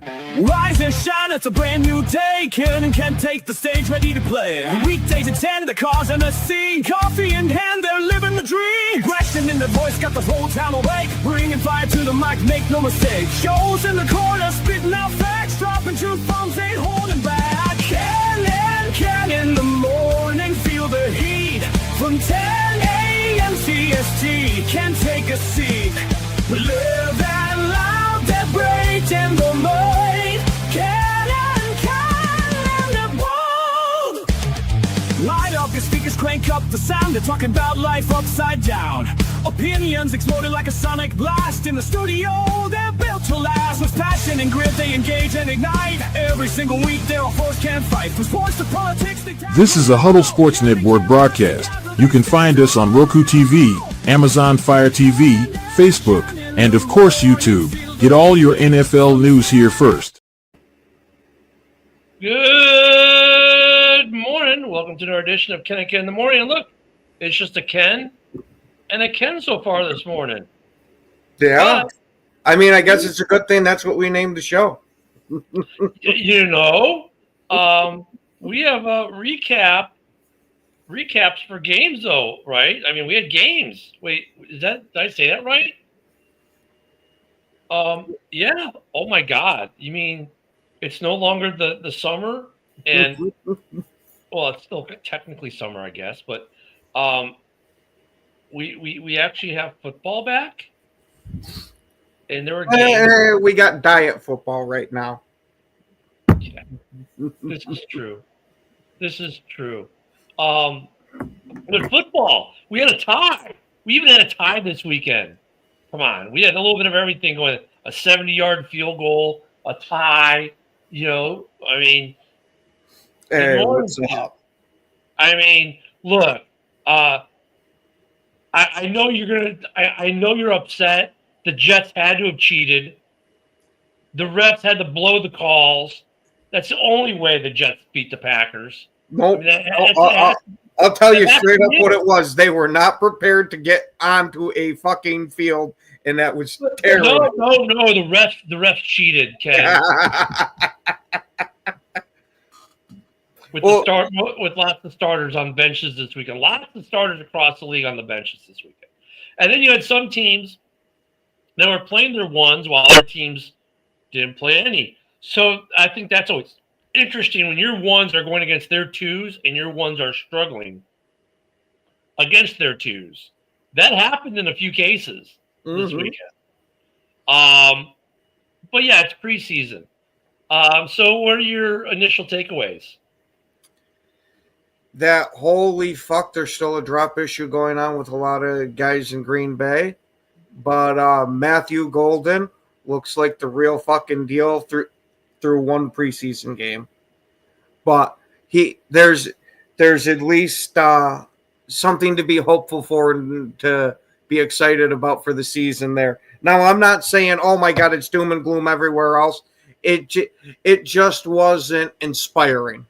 Rise and shine, it's a brand new day. Ken can take the stage, ready to play. Weekdays at 10, the cars in the scene. Coffee in hand, they're living the dream. Question in the voice, got the whole town awake. Bringing fire to the mic, make no mistake. Shows in the corner, spitting out facts. Dropping truth bombs, ain't holding back. Ken in the morning, feel the heat. From 10 a.m. CST, can take a seat. We live and loud, that break in the mind. Light up your speakers, crank up the sound. They're talking about life upside down. Opinions exploded like a sonic blast. In the studio, they're built to last. With passion and grit, they engage and ignite. Every single week, they're a force can't fight. From sports to politics, This is a Huddle Sports Network broadcast. You can find us on Roku TV, Amazon Fire TV, Facebook, and of course YouTube. Get all your NFL news here first. Good morning. Welcome to another edition of Ken and Ken in the Morning. And look, it's just a Ken and a Ken so far this morning. Yeah. I mean, I guess it's a good thing that's what we named the show. We have a recaps for games, though, right? I mean, we had games. Wait, did I say that right? Yeah. Oh, my God. You mean it's no longer the summer and well, it's still technically summer, I guess, but we actually have football back, and there were games. We got diet football right now. Yeah, this is true. With football, we had a tie. We even had a tie this weekend. Come on, we had a little bit of everything going. A 70-yard field goal, a tie. I mean. Hey, what's up? I mean, look, I know I know you're upset. The Jets had to have cheated. The refs had to blow the calls. That's the only way the Jets beat the Packers. Nope. I'll tell you straight up what it was. They were not prepared to get onto a fucking field, and that was terrible. No. The refs cheated, Ken. With lots of starters on benches this weekend. Lots of starters across the league on the benches this weekend. And then you had some teams that were playing their ones while other teams didn't play any. So I think that's always interesting when your ones are going against their twos and your ones are struggling against their twos. That happened in a few cases this weekend. But yeah, it's preseason. So what are your initial takeaways? That holy fuck, there's still a drop issue going on with a lot of guys in Green Bay. But Matthew Golden looks like the real fucking deal through one preseason game. But there's at least something to be hopeful for and to be excited about for the season there. Now, I'm not saying, oh my God, it's doom and gloom everywhere else. It just wasn't inspiring.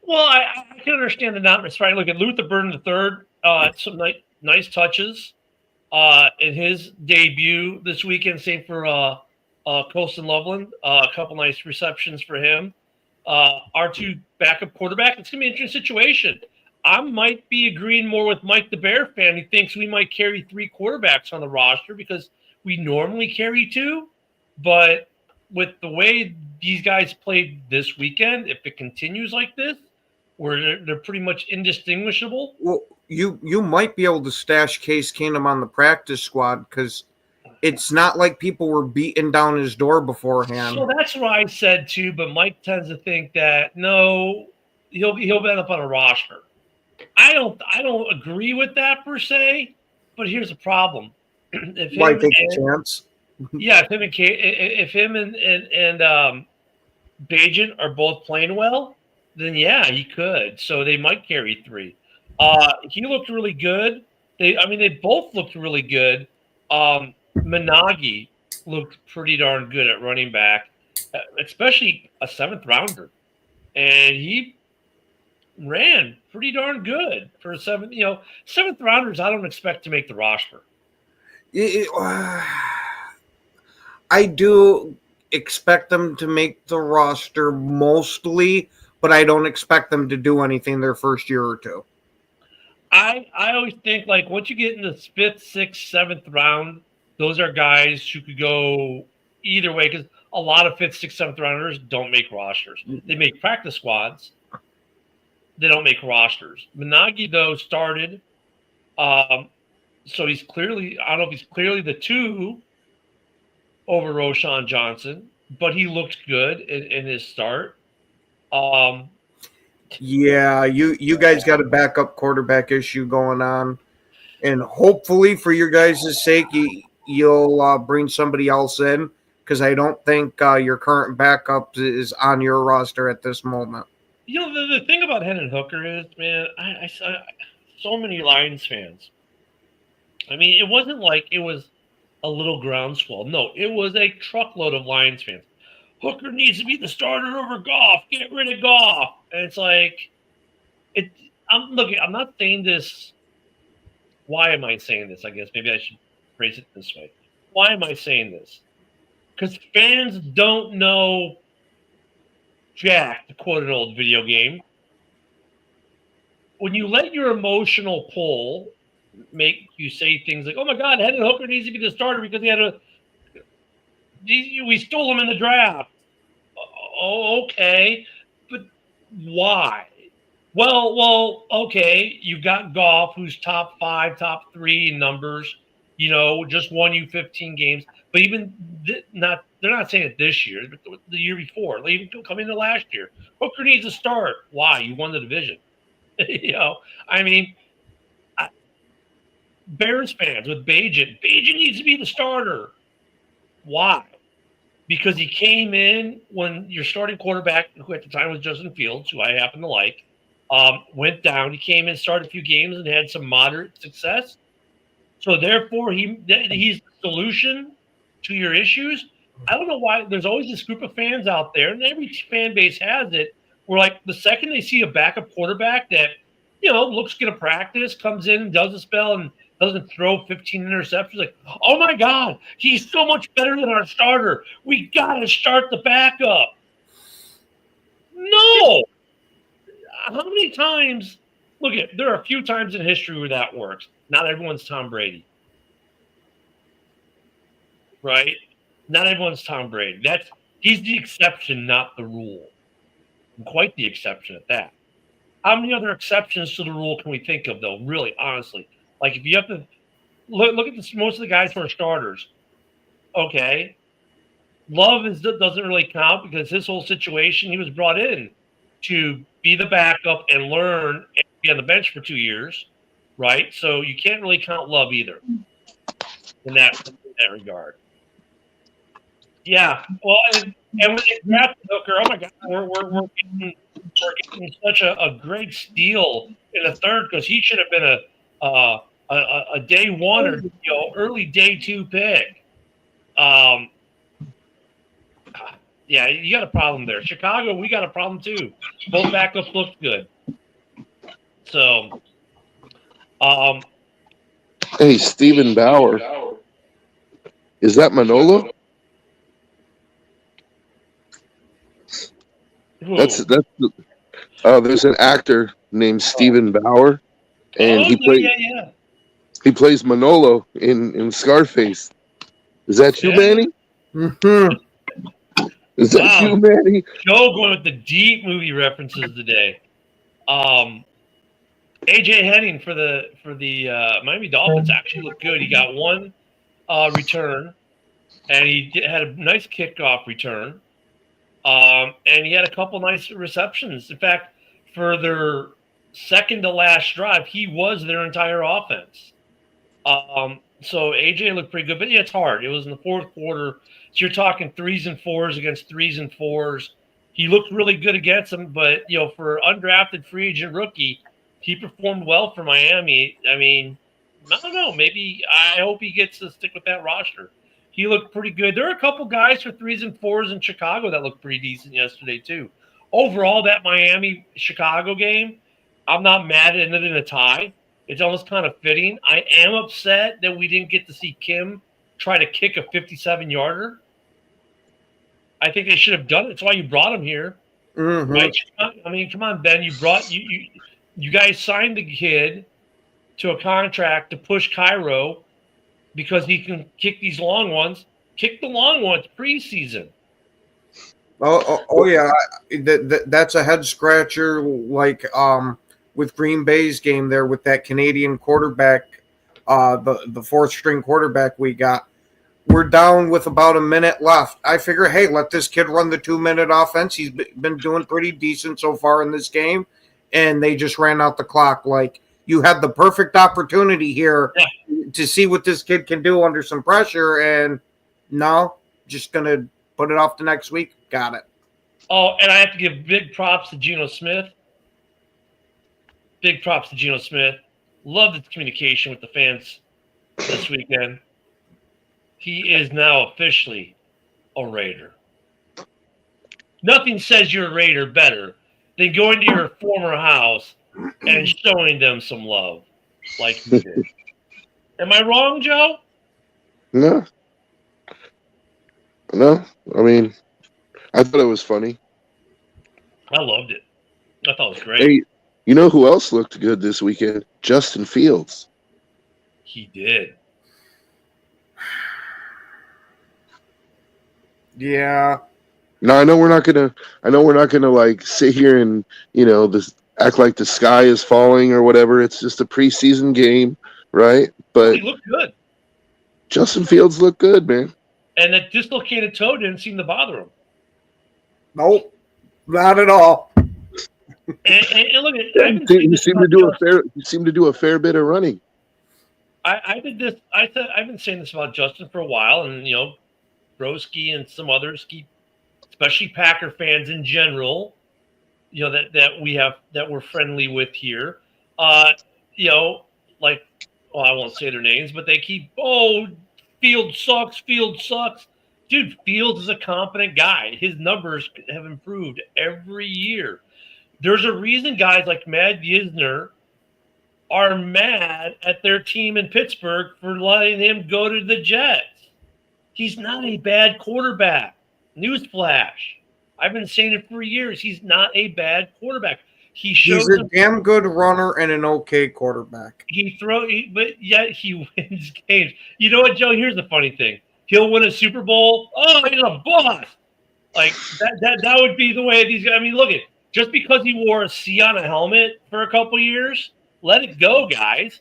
Well, I can understand the not inspiring. Look at Luther Burden III, some nice touches in his debut this weekend. Same for Colston Loveland. A couple nice receptions for him. Our two backup quarterback. It's going to be an interesting situation. I might be agreeing more with Mike the Bear fan. He thinks we might carry 3 quarterbacks on the roster because we normally carry 2. But with the way these guys played this weekend, if it continues like this, where they're pretty much indistinguishable. Well, you might be able to stash Case Keenum on the practice squad because it's not like people were beating down his door beforehand. So that's what I said too, but Mike tends to think that no, he'll end up on a roster. I don't agree with that per se, but here's the problem. If him might take a chance. Yeah, if him and Bagent are both playing well, then yeah, he could. So they might carry 3. He looked really good. They both looked really good. Minagi looked pretty darn good at running back, especially a 7th rounder, and he ran pretty darn good for a 7th. 7th rounders, I don't expect to make the roster. I do. expect them to make the roster mostly, but I don't expect them to do anything their first year or two. I always think like once you get in the fifth, sixth, seventh round, those are guys who could go either way because a lot of fifth, sixth, seventh rounders don't make rosters. They make practice squads. They don't make rosters. Minagi though started, so he's clearly I don't know if he's clearly the 2 over Roshan Johnson, but he looked good in his start. Yeah, you guys got a backup quarterback issue going on, and hopefully for your guys' sake, you'll bring somebody else in because I don't think your current backup is on your roster at this moment. You know, the thing about Hendon Hooker is, man, I saw so many Lions fans. I mean, it wasn't like it was a little groundswell. No, it was a truckload of Lions fans. Hooker needs to be the starter over Goff. Get rid of Goff. And it's like, I'm not saying this. Why am I saying this? I guess maybe I should phrase it this way. Why am I saying this? Because fans don't know jack, to quote an old video game. When you let your emotional pull make you say things like, "Oh my God, Hendon Hooker needs to be the starter because we stole him in the draft." Oh, okay, but why? Well, okay. You've got Goff, who's top 5, top 3 in numbers. You know, just won you 15 games. But even they're not saying it this year, but the year before. They even come into last year. Hooker needs to start. Why? You won the division. You know, I mean, Bears fans with Bajan needs to be the starter. Why? Because he came in when your starting quarterback, who at the time was Justin Fields, who I happen to like, went down. He came in, started a few games, and had some moderate success. So therefore, he's the solution to your issues. I don't know why there's always this group of fans out there, and every fan base has it, where like the second they see a backup quarterback that, you know, looks good at practice, comes in and does a spell and doesn't throw 15 interceptions, like, oh my God, he's so much better than our starter. We got to start the backup. No. How many times? Look, there are a few times in history where that works. Not everyone's Tom Brady. Right? Not everyone's Tom Brady. He's the exception, not the rule. And quite the exception at that. How many other exceptions to the rule can we think of, though, really, honestly? Like, if you have to look at this, most of the guys who are starters, okay, Love doesn't really count because his whole situation, he was brought in to be the backup and learn and be on the bench for 2 years, right? So you can't really count Love either in that regard. Yeah, well, and when they drafted Hooker, oh my God, we're getting such a great steal in the third because he should have been a day 1 or early day 2 pick. Yeah, you got a problem there. Chicago, we got a problem too. Both backups looked good. So, hey, Stephen Bauer, is that Manolo? That's there's an actor named Stephen Bauer, and he plays Manolo in Scarface. Is that you, Manny? Mm-hmm. Is that you, Manny? Joe going with the deep movie references today. AJ Henning for the Miami Dolphins actually looked good. He got 1 return, and he had a nice kickoff return. And he had a couple nice receptions. In fact, for their second to last drive, he was their entire offense. So AJ looked pretty good, but yeah, it's hard. It was in the fourth quarter. So you're talking 3s and 4s against 3s and 4s. He looked really good against them, but for undrafted free agent rookie, he performed well for Miami. I mean, I don't know. Maybe I hope he gets to stick with that roster. He looked pretty good. There are a couple guys for 3s and 4s in Chicago that looked pretty decent yesterday too. Overall, that Miami-Chicago game, I'm not mad at it in a tie. It's almost kind of fitting. I am upset that we didn't get to see Kim try to kick a 57-yarder. I think they should have done it. That's why you brought him here. Mm-hmm. Right? I mean, come on, Ben. You guys signed the kid to a contract to push Cairo because he can kick these long ones. Kick the long ones preseason. Oh yeah, that's a head scratcher. Like with Green Bay's game there with that Canadian quarterback, the fourth string quarterback we got. We're down with about a minute left. I figure, hey, let this kid run the 2-minute offense. He's been doing pretty decent so far in this game, and they just ran out the clock. Like, you had the perfect opportunity here to see what this kid can do under some pressure, and no, just going to put it off to next week. Got it. Oh, and I have to give big props to Geno Smith. Big props to Geno Smith. Love the communication with the fans this weekend. He is now officially a Raider. Nothing says you're a Raider better than going to your former house and showing them some love like you did. Am I wrong, Joe? No. I mean, I thought it was funny. I loved it. I thought it was great. Hey, you know who else looked good this weekend? Justin Fields. He did. Yeah. No, I know we're not gonna like sit here and act like the sky is falling or whatever. It's just a preseason game, right? But He looked good. Justin Fields looked good, man. And that dislocated toe didn't seem to bother him. Nope, not at all. And look at He seemed to do a fair bit of running. I did this. I've been saying this about Justin for a while, and Broski and some others keep, especially Packer fans in general, that we're friendly with here. I won't say their names, but they keep, Fields sucks. Dude, Fields is a competent guy. His numbers have improved every year. There's a reason guys like Matt Yisner are mad at their team in Pittsburgh for letting him go to the Jets. He's not a bad quarterback. Newsflash. I've been saying it for years. He's not a bad quarterback. He's a damn good runner and an okay quarterback. But yet he wins games. You know what, Joe? Here's the funny thing. He'll win a Super Bowl. Oh, he's a boss. Like that would be the way these guys. I mean, look at just because he wore a C on a helmet for a couple years, let it go, guys.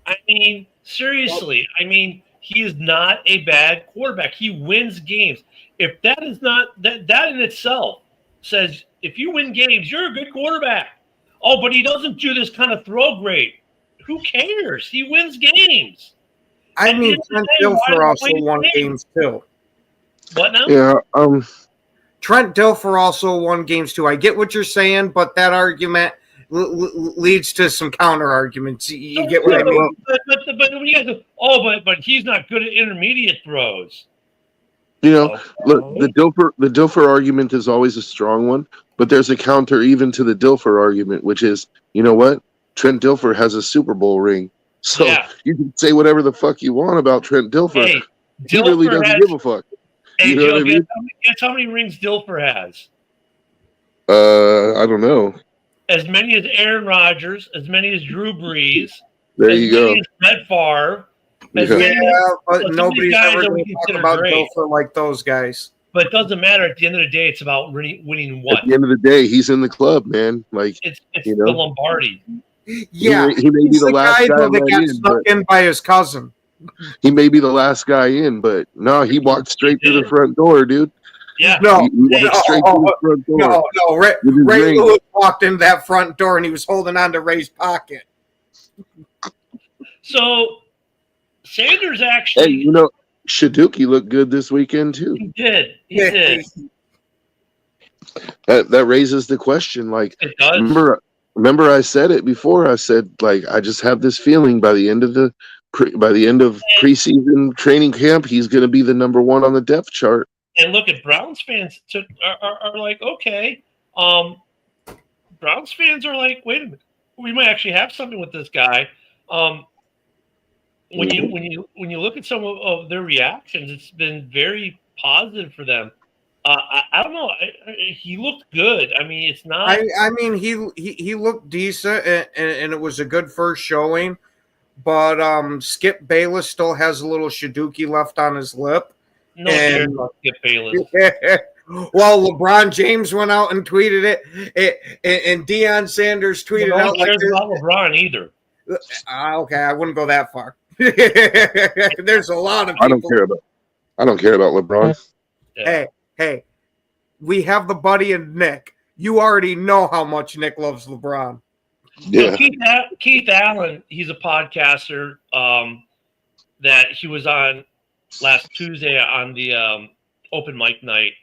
I mean, seriously. I mean, he is not a bad quarterback. He wins games. If that is not that in itself says if you win games, you're a good quarterback. Oh, but he doesn't do this kind of throw great. Who cares? He wins games. I mean, Trent Dilfer also won games too. What now? Yeah. Trent Dilfer also won games too. I get what you're saying, but that argument leads to some counter arguments. You get what I mean? But when you guys go, but he's not good at intermediate throws. Look, the Dilfer argument is always a strong one, but there's a counter even to the Dilfer argument, which is, you know what? Trent Dilfer has a Super Bowl ring. So you can say whatever the fuck you want about Trent Dilfer. Hey, he really doesn't give a fuck. Hey, you know Joe, what I mean? guess how many rings Dilfer has? I don't know. As many as Aaron Rodgers, as many as Drew Brees. There you go. As Brett Favre. But nobody's ever going to talk about Dilfer like those guys. But it doesn't matter. At the end of the day, it's about winning what? At the end of the day, he's in the club, man. Like it's the Lombardi. Yeah, he may be the last guy that got snuck in by his cousin. He may be the last guy in, but no, he walked straight through the front door, dude. Yeah, no, he walked straight through the front door. No. Ray Lewis walked in that front door and he was holding on to Ray's pocket. So Sanders actually, hey, Shaduki looked good this weekend too. He did. He did. That raises the question. Like, it does. Remember, I said it before. I said, like, I just have this feeling by the end of preseason training camp, he's going to be the number one on the depth chart. And look at Browns fans are like, okay, Browns fans are like, wait a minute, we might actually have something with this guy. When you look at some of their reactions, it's been very positive for them. I don't know. He looked good. I mean, it's not. I mean, he looked decent, and it was a good first showing. But Skip Bayless still has a little Shaduki left on his lip. No and- cares about Skip Bayless. Well, LeBron James went out and tweeted it, and Deion Sanders tweeted No one out like cares this. about LeBron either. Okay, I wouldn't go that far. There's a lot of people. I don't care about LeBron. Yeah. Hey, we have the buddy and Nick. You already know how much Nick loves LeBron. Yeah. Keith Allen, he's a podcaster that he was on last Tuesday on the open mic night.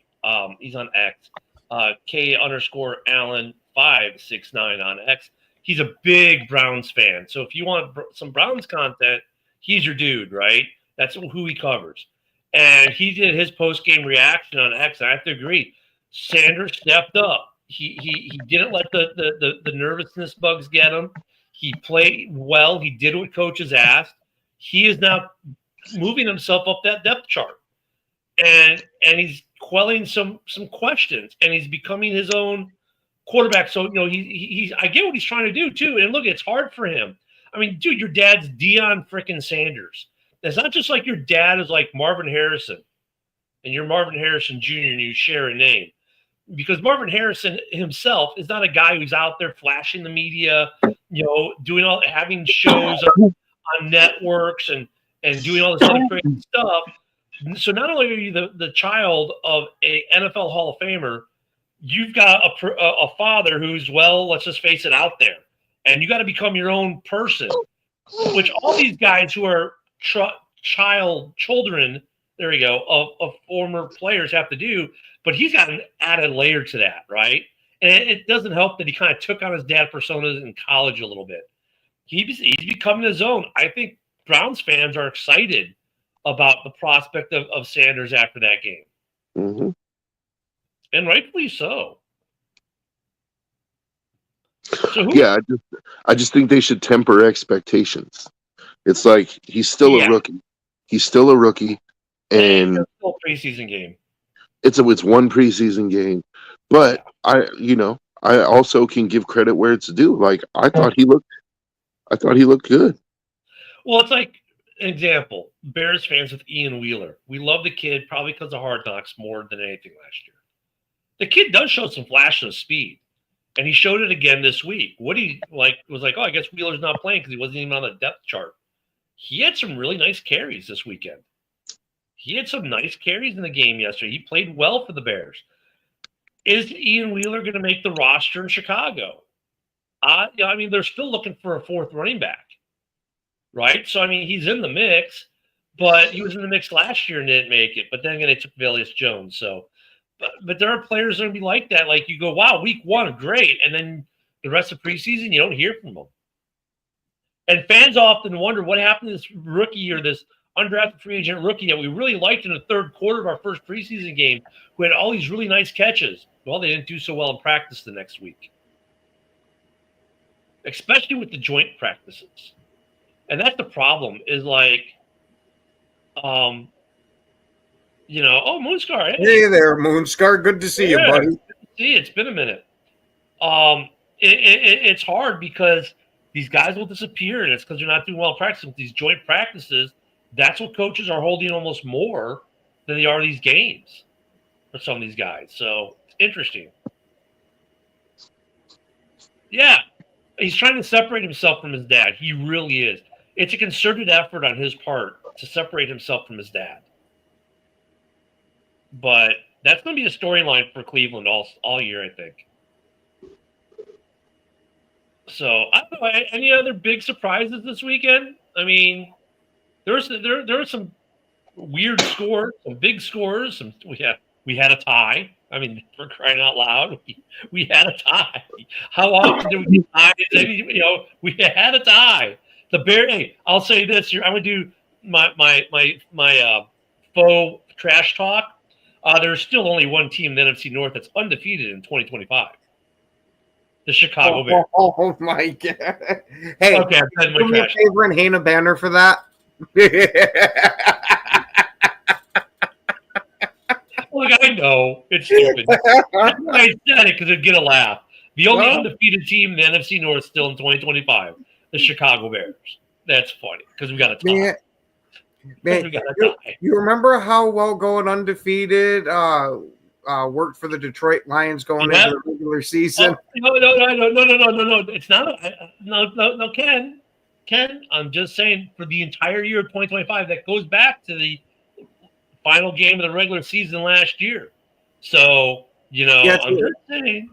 He's on X, K_Allen569 on X. He's a big Browns fan. So if you want some Browns content, he's your dude, right? That's who he covers. And he did his post-game reaction on X. And I have to agree. Sanders stepped up. He didn't let the nervousness bugs get him. He played well. He did what coaches asked. He is now moving himself up that depth chart. And he's quelling some questions, and he's becoming his own quarterback. So, he's I get what he's trying to do too. And look, it's hard for him. I mean, dude, your dad's Deion frickin' Sanders. It's not just like your dad is like Marvin Harrison, and you're Marvin Harrison Jr. and you share a name. Because Marvin Harrison himself is not a guy who's out there flashing the media, having shows on networks and doing all this other crazy stuff. So not only are you the child of a NFL Hall of Famer, you've got a father who's, well, let's just face it, out there. And you got to become your own person, which all these guys who are children, there you go, of former players have to do. But he's got an added layer to that, right? And it doesn't help that he kind of took on his dad personas in college a little bit. He's becoming his own. I think Browns fans are excited about the prospect of Sanders after that game. Mm-hmm. And rightfully so. Yeah, I just think they should temper expectations. It's like he's still a rookie. He's still a rookie, and it's still a preseason game. It's one preseason game, but I also can give credit where it's due. Like I thought he looked good. Well, it's like an example. Bears fans with Ian Wheeler. We love the kid probably because of Hard Knocks more than anything last year. The kid does show some flashes of speed, and he showed it again this week. Woody was like, oh, I guess Wheeler's not playing because he wasn't even on the depth chart. He had some really nice carries this weekend. He had some nice carries in the game yesterday. He played well for the Bears. Is Ian Wheeler going to make the roster in Chicago? I mean, they're still looking for a fourth running back, right? So, I mean, he's in the mix, but he was in the mix last year and didn't make it. But then again, they took Velus Jones. So, but there are players that are going to be like that. Like you go, wow, week one, great. And then the rest of preseason, you don't hear from them. And fans often wonder what happened to this rookie or this undrafted free agent rookie that we really liked in the third quarter of our first preseason game, who had all these really nice catches. Well, they didn't do so well in practice the next week, especially with the joint practices. And that's the problem is like, oh, Moonscar. Hey there, Moonscar. Good to see you, buddy. Good to see you. It's been a minute. It's hard because these guys will disappear, and it's because they're not doing well in practice. With these joint practices, that's what coaches are holding almost more than they are these games for some of these guys. So it's interesting. Yeah, he's trying to separate himself from his dad. He really is. It's a concerted effort on his part to separate himself from his dad. But that's going to be a storyline for Cleveland all year, I think. So, I don't know, any other big surprises this weekend? I mean, there were some weird scores, some big scores. We had a tie. I mean, for crying out loud, we had a tie. How often do we tie? We had a tie. The Bears. Hey, I'll say this: I'm gonna do my faux trash talk. There's still only one team in the NFC North that's undefeated in 2025. The Chicago Bears. Oh my god! Hey, okay, I've said my do me a trash. favor and hang a banner for that. Look, I know it's stupid. That's why I said it, because it'd get a laugh. The only undefeated team in the NFC North still in 2025, the Chicago Bears. That's funny because we got a tie. Man, you remember how well going undefeated worked for the Detroit Lions going into the regular season? No. It's not. No, Ken. I'm just saying for the entire year of 2025, that goes back to the final game of the regular season last year. So, I'm just saying.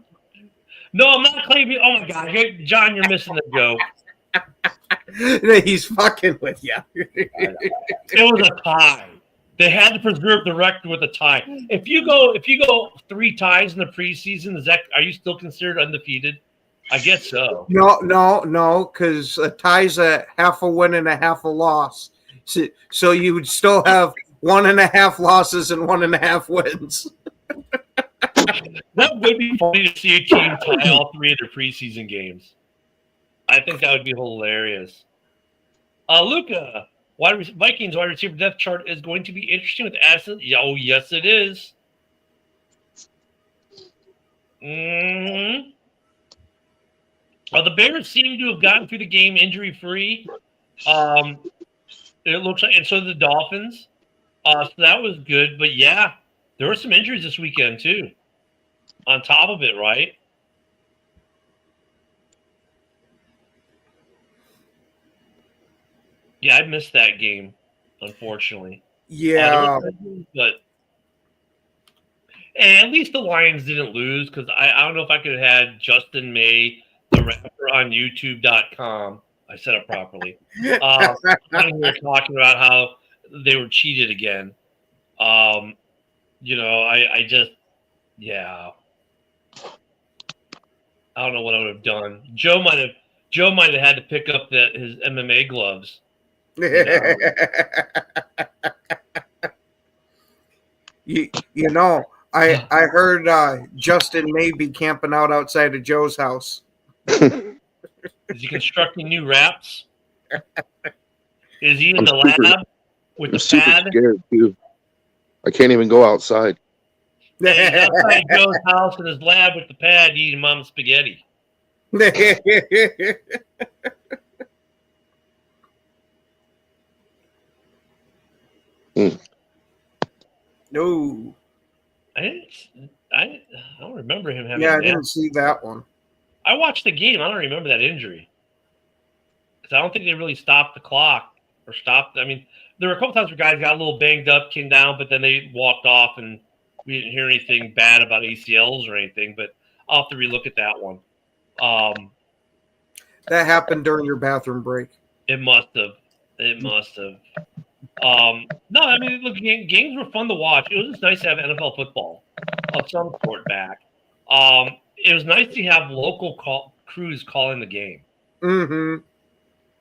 No, I'm not claiming. Oh, my God. John, you're missing the joke. He's fucking with you. It was a tie. They had to preserve the record with a tie. If you go 3 ties in the preseason, are you still considered undefeated? I guess so. No, because a tie's a half a win and a half a loss. So you would still have 1.5 losses and 1.5 wins. That would be funny to see a team tie all 3 of their preseason games. I think that would be hilarious. Luca, Vikings wide receiver depth chart is going to be interesting with Aston. Oh, yes, it is. Mm-hmm. The Bears seem to have gotten through the game injury-free. It looks like, and so did the Dolphins. So that was good. But, yeah, there were some injuries this weekend, too, on top of it, right? Yeah, I missed that game, unfortunately. Yeah. And at least the Lions didn't lose, because I don't know if I could have had Justin May, the rapper, on YouTube.com. I said it properly. We were talking about how they were cheated again. I just, yeah. I don't know what I would have done. Joe might have had to pick up his MMA gloves. I heard Justin may be camping out outside of Joe's house. Is he constructing new wraps? Is he in the lab with the pad? I'm scared too. I can't even go outside. He's outside Joe's house in his lab with the pad eating mom's spaghetti. No. I don't remember him having. Yeah, I didn't see that one. I watched the game. I don't remember that injury because I don't think they really stopped the clock or stopped. I mean, there were a couple times where guys got a little banged up, came down, but then they walked off, and we didn't hear anything bad about ACLs or anything. But I'll have to relook at that one. That happened during your bathroom break. It must have. No, I mean, look, games were fun to watch. It was just nice to have NFL football of some sort back. It was nice to have local crews calling the game. Mm-hmm.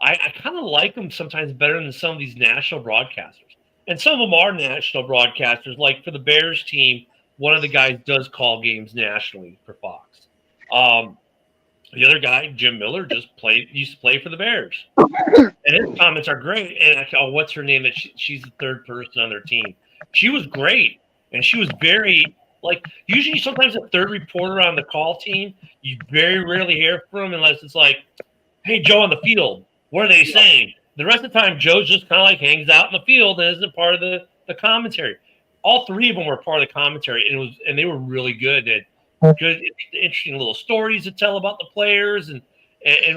I kind of like them sometimes better than some of these national broadcasters. And some of them are national broadcasters. Like for the Bears team, one of the guys does call games nationally for Fox. The other guy, Jim Miller, used to play for the Bears. And his comments are great. And what's her name? She's the third person on their team. She was great. And she was very, usually sometimes a third reporter on the call team, you very rarely hear from them unless it's like, hey, Joe on the field, what are they saying? The rest of the time, Joe's just kind of hangs out in the field and isn't part of the commentary. All 3 of them were part of the commentary, and they were really good. And good, interesting little stories to tell about the players and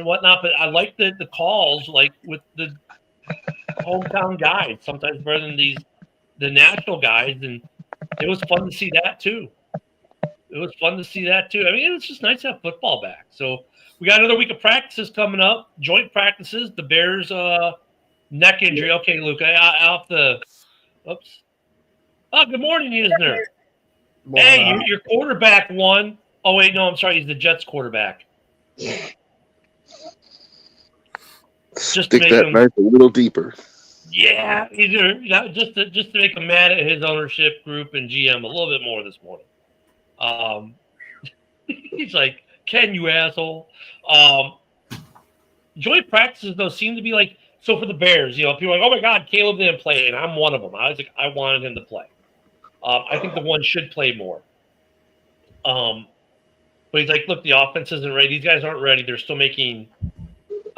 whatnot. But I like the calls, like with the hometown guys, sometimes better than the national guys, and it was fun to see that too. I mean, it's just nice to have football back. So we got another week of practices coming up, joint practices. The Bears neck injury. Okay, Luke, I'll have to. Oops. Oh, good morning, Isner. Hey, your quarterback won. Oh, wait, no, I'm sorry. He's the Jets quarterback. Stick that knife a little deeper. Yeah, just to make him mad at his ownership group and GM a little bit more this morning. He's like, Ken, you asshole. Joint practices, though, seem to be like, so for the Bears, people are like, oh, my God, Caleb didn't play, and I'm one of them. I was like, I wanted him to play. I think the ones should play more. But he's like, look, the offense isn't ready. These guys aren't ready. They're still making.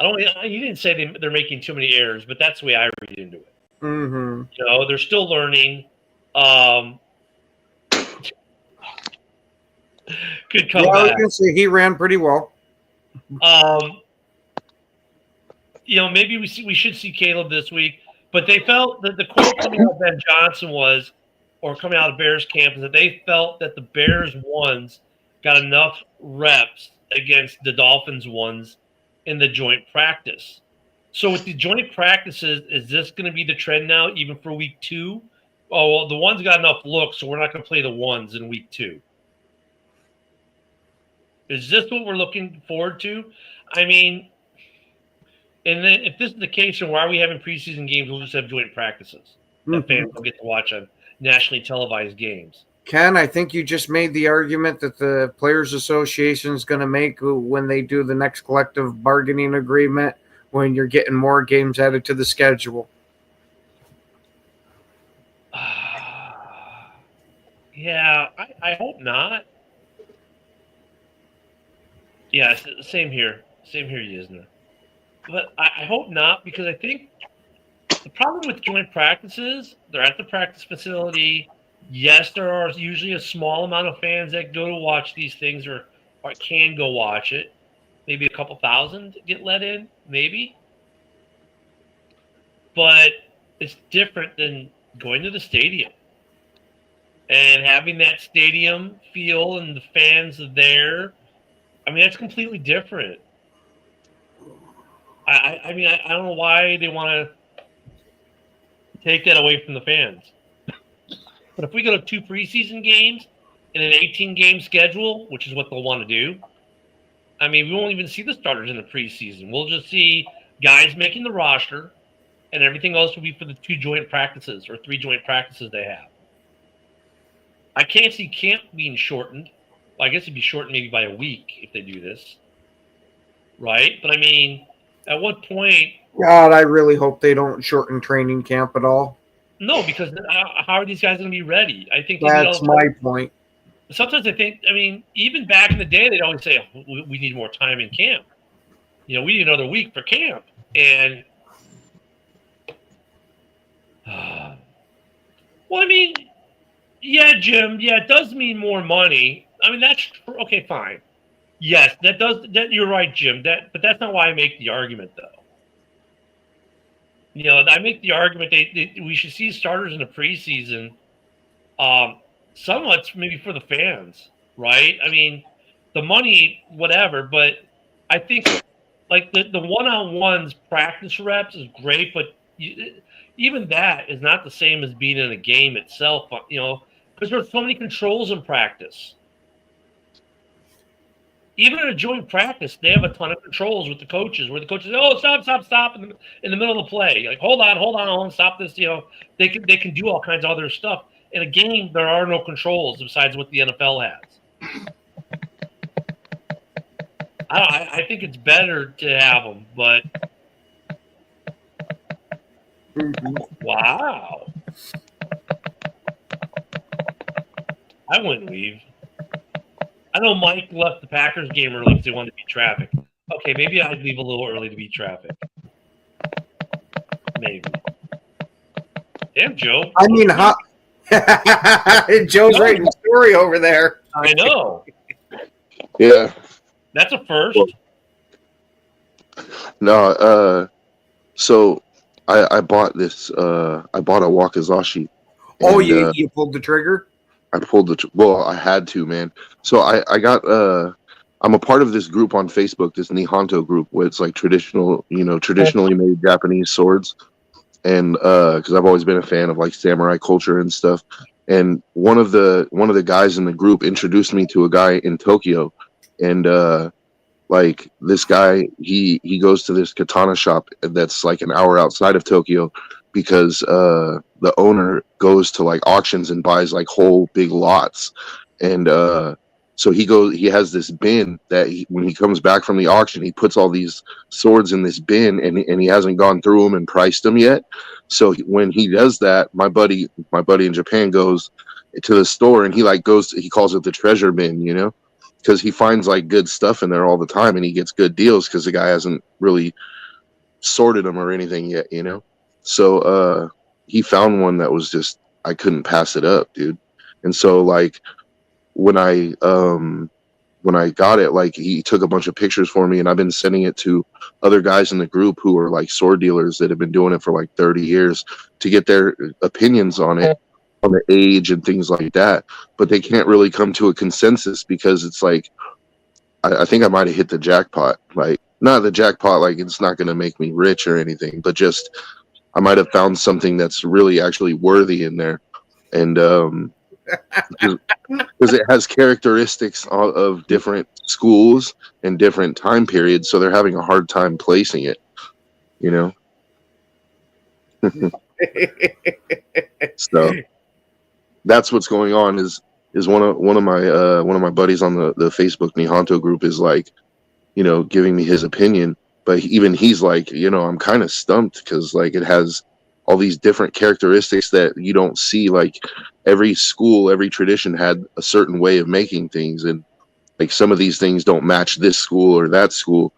He didn't say they're making too many errors, but that's the way I read into it. Mm-hmm. You know, they're still learning. Good comeback. Yeah, I was gonna say he ran pretty well. You know, maybe we should see Caleb this week, but they felt that the quote coming out of Ben Johnson was, or coming out of Bears camp, is that they felt that the Bears ones got enough reps against the Dolphins ones in the joint practice. So with the joint practices, is this going to be the trend now, even for week 2? Oh, well, the ones got enough looks, so we're not going to play the ones in week 2. Is this what we're looking forward to? I mean, and then if this is the case, then why are we having preseason games? We'll just have joint practices that fans will get to watch on nationally televised games. Ken, I think you just made the argument that the Players Association is going to make when they do the next collective bargaining agreement when you're getting more games added to the schedule. Yeah, I hope not. Yeah, same here. Same here, Yisner. But I hope not, because I think the problem with joint practices, they're at the practice facility. Yes, there are usually a small amount of fans that go to watch these things or can go watch it. Maybe a couple thousand get let in, maybe. But it's different than going to the stadium and having that stadium feel and the fans there. I mean, that's completely different. I mean, I don't know why they want to take that away from the fans. But if we go to 2 preseason games in an 18-game schedule, which is what they'll want to do, I mean, we won't even see the starters in the preseason. We'll just see guys making the roster, and everything else will be for the 2 joint practices or 3 joint practices they have. I can't see camp being shortened. Well, I guess it'd be shortened maybe by a week if they do this, right? But I mean, at what point? God, I really hope they don't shorten training camp at all. No, because how are these guys going to be ready? I think that's my point. Sometimes I think, I mean, even back in the day, they'd always say, oh, we need more time in camp. You know, we need another week for camp. And, well, I mean, yeah, Jim, yeah, it does mean more money. I mean, that's okay, fine. Yes, that you're right, Jim. But that's not why I make the argument, though. You know, I make the argument we should see starters in the preseason. Somewhat maybe for the fans, right? I mean, the money, whatever. But I think like the one-on-ones practice reps is great, but even that is not the same as being in a game itself. You know, because there's so many controls in practice. Even in a joint practice, they have a ton of controls with the coaches, where the coaches say, "Oh, stop!" in the middle of the play, like, hold on, stop this. You know, they can do all kinds of other stuff. In a game, there are no controls besides what the NFL has. I think it's better to have them, but wow, I wouldn't leave. I know Mike left the Packers game early because they wanted to beat traffic. Okay, maybe I'd leave a little early to beat traffic. Maybe. Damn, Joe. I mean, Joe's writing a story over there. I know. Yeah. That's a first. No, so I bought this. I bought a Wakizashi. Oh, you pulled the trigger? I pulled I had to, man. So I got I'm a part of this group on Facebook, this Nihonto group, where it's like traditionally made Japanese swords, and because I've always been a fan of like samurai culture and stuff. And one of the guys in the group introduced me to a guy in Tokyo, and like this guy, he goes to this katana shop that's like an hour outside of Tokyo, because the owner goes to like auctions and buys like whole big lots, and so he has this bin that when he comes back from the auction, he puts all these swords in this bin, and he hasn't gone through them and priced them yet. So when he does that, my buddy in Japan goes to the store, and he like he calls it the treasure bin, you know, because he finds like good stuff in there all the time, and he gets good deals because the guy hasn't really sorted them or anything yet, you know. So he found one that was just, I couldn't pass it up, dude. And so like when I got it, like he took a bunch of pictures for me, and I've been sending it to other guys in the group who are like sword dealers that have been doing it for like 30 years to get their opinions on it, on the age and things like that. But they can't really come to a consensus because it's like, I think I might have hit the jackpot. Like, not the jackpot, like it's not going to make me rich or anything, but just I might have found something that's really actually worthy in there. And because it has characteristics of different schools and different time periods, so they're having a hard time placing it, you know. So that's what's going on. Is one of my buddies on the Facebook Nihonto group is like, you know, giving me his opinion, but even he's like, you know, I'm kind of stumped because like it has all these different characteristics that you don't see. Like every school, every tradition had a certain way of making things, and like some of these things don't match this school or that school,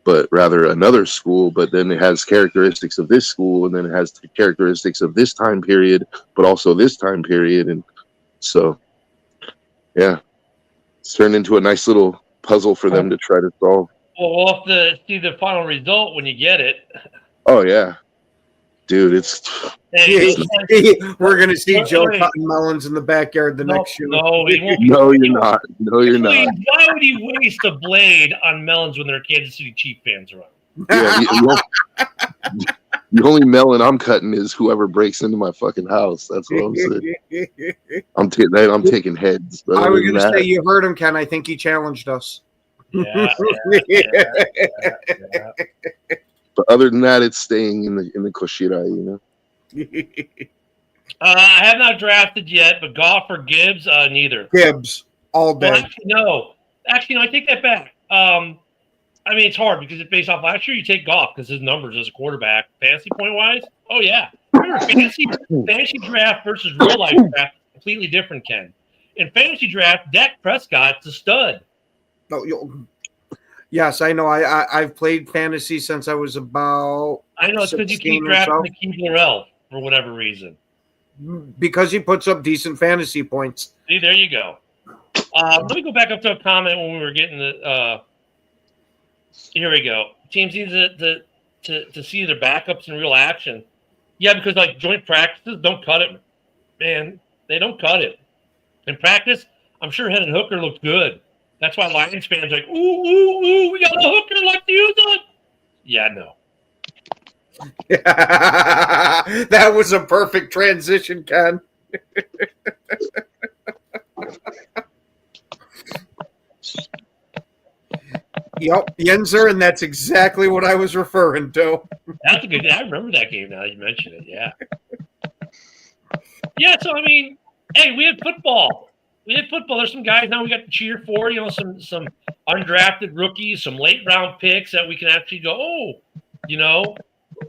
but rather another school. But then it has characteristics of this school, and then it has characteristics of this time period, but also this time period. And so, yeah, it's turned into a nice little puzzle for them to try to solve. Well, we'll have to see the final result when you get it. Oh yeah, dude, it's we're gonna see Joe cutting melons in the backyard next show. No, he won't. No, you're not. No, you're not. Why would he waste a blade on melons when there are Kansas City Chiefs fans around? Yeah, the only melon I'm cutting is whoever breaks into my fucking house. That's what I'm saying. I'm taking heads. But I was gonna say, you heard him, Ken. I think he challenged us. Yeah. But other than that, it's staying in the Koshira, you know. I have not drafted yet, but Goff or Gibbs, neither. Gibbs all day. Well, actually, no. I take that back. I mean, it's hard because it's based off last year. You take Goff because his numbers as a quarterback, fantasy point wise. Oh yeah, fantasy draft versus real life draft completely different. Ken, in fantasy draft, Dak Prescott's a stud. Yes, I know. I've played fantasy since I was about. I know it's because you keep drafting the Keebler for whatever reason. Because he puts up decent fantasy points. See, there you go. Let me go back up to a comment when we were getting the. Here we go. Teams need to see their backups in real action. Yeah, because like joint practices don't cut it, man. They don't cut it. In practice, I'm sure Hendon Hooker looked good. That's why Lions fans are like, ooh, we got a hooker, let's use it. Yeah, no. That was a perfect transition, Ken. Yep, Yenzer, and that's exactly what I was referring to. That's a good. I remember that game now that you mentioned it. Yeah. Yeah. So I mean, hey, we had football. There's some guys now we got to cheer for. You know, some undrafted rookies, some late round picks that we can actually go. Oh, you know,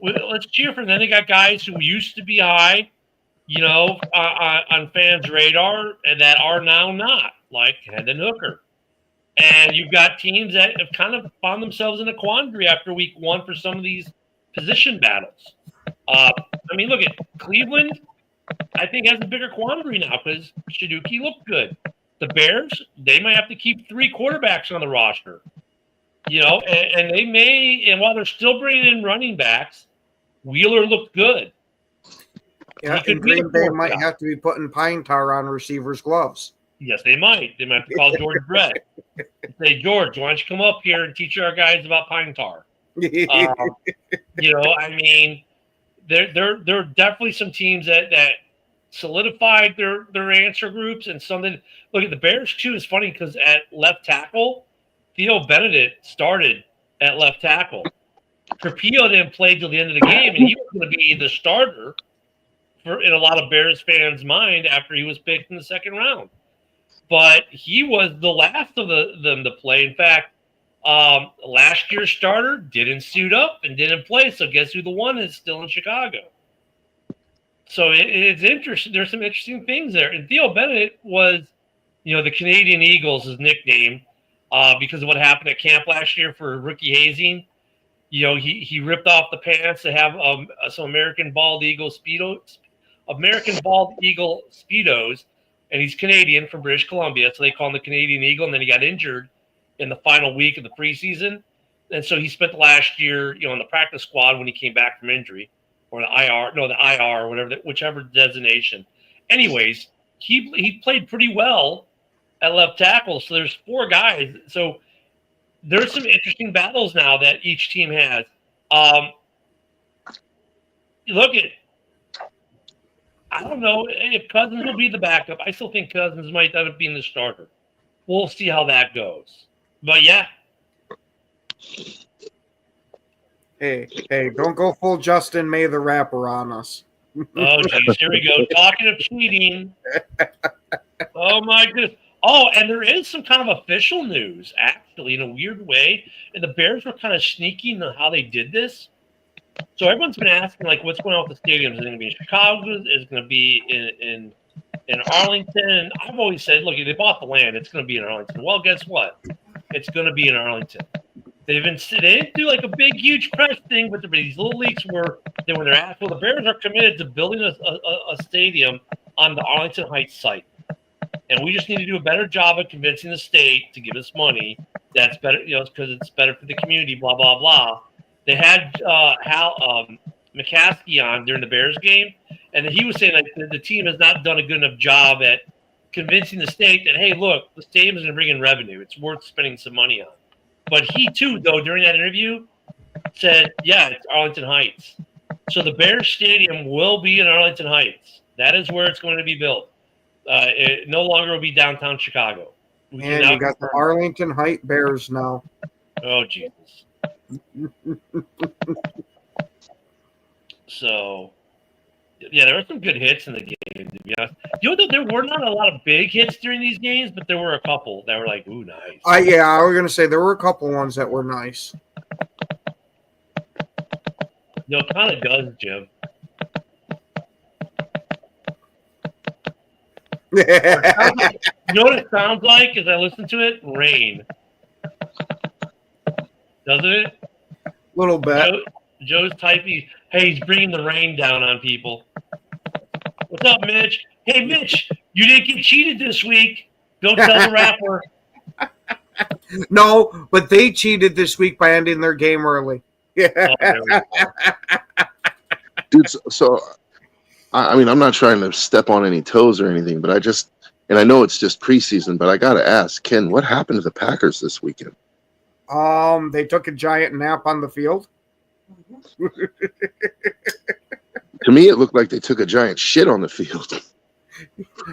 let's cheer for them. Then they got guys who used to be high, you know, on fans' radar and that are now not, like Hendon Hooker. And you've got teams that have kind of found themselves in a quandary after week one for some of these position battles. I mean, look at Cleveland. I think has a bigger quandary now because Shiduki looked good. The Bears, they might have to keep 3 quarterbacks on the roster. You know, and they may, and while they're still bringing in running backs, Wheeler looked good. Yeah, and Green Bay might have to be putting pine tar on receivers' gloves. Yes, they might. They might have to call George Brett. Say, George, why don't you come up here and teach our guys about pine tar? You know, I mean, there are definitely some teams that solidified their answer groups and something. Look at the Bears too. It's funny because at left tackle, Theo Benedict started at left tackle. Trapillo didn't play till the end of the game, and he was going to be the starter in a lot of Bears fans' mind after he was picked in the second round. But he was the last of them to play. In fact, last year's starter didn't suit up and didn't play. So guess who the one is still in Chicago? So it's interesting. There's some interesting things there. And Theo Bennett was, the Canadian Eagles, his nickname, because of what happened at camp last year for rookie hazing. He ripped off the pants to have some American Bald Eagle Speedos, and he's Canadian from British Columbia, so they call him the Canadian Eagle. And then he got injured in the final week of the preseason, and so he spent the last year, in the practice squad when he came back from injury, or the IR, or whatever, whichever designation. Anyways, he played pretty well at left tackle. So there's 4 guys. So there's some interesting battles now that each team has. I don't know if Cousins will be the backup. I still think Cousins might end up being the starter. We'll see how that goes. But yeah. Hey, don't go full Justin May the rapper on us. Oh, geez, here we go. Talking of cheating. Oh, my goodness. Oh, and there is some kind of official news, actually, in a weird way. And the Bears were kind of sneaky in how they did this. So everyone's been asking, what's going on with the stadiums? Is it going to be in Chicago? Is it going to be in Arlington? And I've always said, look, they bought the land. It's going to be in Arlington. Well, guess what? It's going to be in Arlington. They didn't do a big, huge press thing, but these little leaks were when they're asked, well, the Bears are committed to building a stadium on the Arlington Heights site. And we just need to do a better job of convincing the state to give us money. That's better, because it's better for the community, blah, blah, blah. They had Hal McCaskey on during the Bears game, and he was saying the team has not done a good enough job at convincing the state that, hey, look, the stadium is going to bring in revenue. It's worth spending some money on. But he, too, though, during that interview, said, yeah, it's Arlington Heights. So the Bears Stadium will be in Arlington Heights. That is where it's going to be built. It no longer will be downtown Chicago. And you got the Arlington Heights Bears now. Oh, Jesus. So, yeah, there were some good hits in the game, to be honest. There were not a lot of big hits during these games, but there were a couple that were ooh, nice. I was going to say there were a couple ones that were nice. It kind of does, Jim. You know what it sounds like as I listen to it? Rain. Doesn't it? A little bit. Joe's typing, hey, he's bringing the rain down on people. What's up, Mitch? Hey, Mitch, you didn't get cheated this week. Don't tell the rapper. No, but they cheated this week by ending their game early. Dude, so I mean, I'm not trying to step on any toes or anything, but I know it's just preseason, but I got to ask, Ken, what happened to the Packers this weekend? They took a giant nap on the field. To me, it looked like they took a giant shit on the field.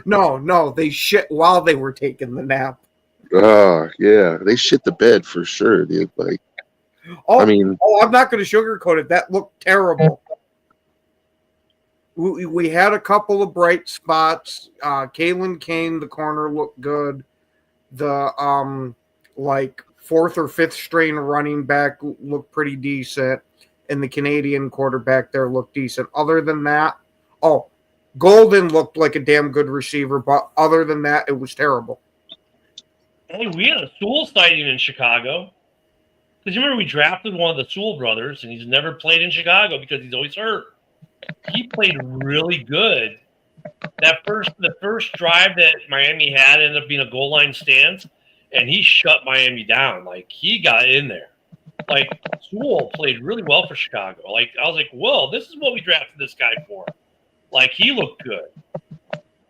No, they shit while they were taking the nap. Oh, yeah. They shit the bed for sure, dude. I'm not going to sugarcoat it. That looked terrible. We had a couple of bright spots. Kalen Kane, the corner, looked good. The fourth or fifth string running back looked pretty decent, and the Canadian quarterback there looked decent. Other than that, Golden looked like a damn good receiver, but other than that, it was terrible. Hey, we had a Sewell sighting in Chicago. Because you remember we drafted one of the Sewell brothers, and he's never played in Chicago because he's always hurt. He played really good. The first drive that Miami had ended up being a goal line stance, and he shut Miami down. He got in there. Sewell played really well for Chicago. I was like, whoa, this is what we drafted this guy for. He looked good.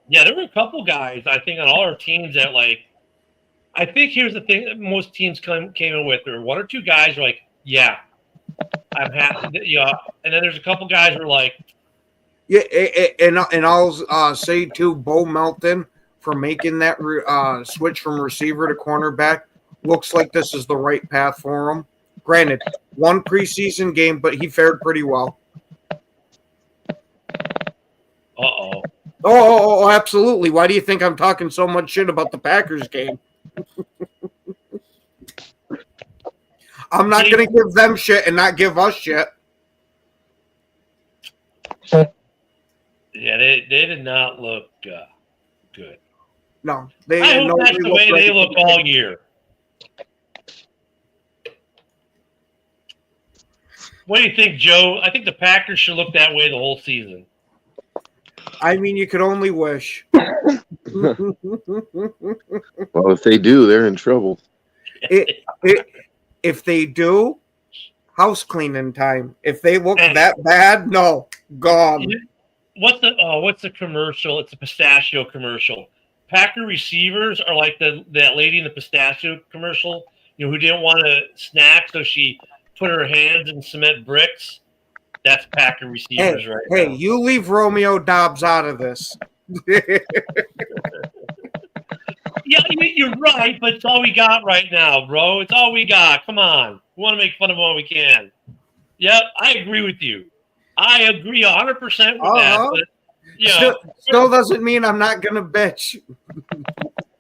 Yeah, there were a couple guys, I think, on all our teams that, I think here's the thing that most teams came in with. There were one or two guys who are yeah, I'm happy. And then there's a couple guys who are yeah, and I'll say too, Bo Melton for making that switch from receiver to cornerback. Looks like this is the right path for him. Granted, one preseason game, but he fared pretty well. Uh-oh. Oh, absolutely. Why do you think I'm talking so much shit about the Packers game? I'm not going to give them shit and not give us shit. Yeah, they did not look good. No, I hope that's the way they look all year. What do you think, Joe? I think the Packers should look that way the whole season. I mean, you could only wish. Well, if they do, they're in trouble. If they do, house cleaning time. If they look that bad, no, gone. What's the commercial? It's a pistachio commercial. Packer receivers are like that lady in the pistachio commercial, who didn't want to snack, so she put her hands in cement bricks. That's Packer receivers right now. Hey, you leave Romeo Dobbs out of this. Yeah, you're right, but it's all we got right now, bro. It's all we got. Come on. We want to make fun of what we can. Yep, I agree with you. I agree 100% with that. But, still doesn't mean I'm not going to bitch.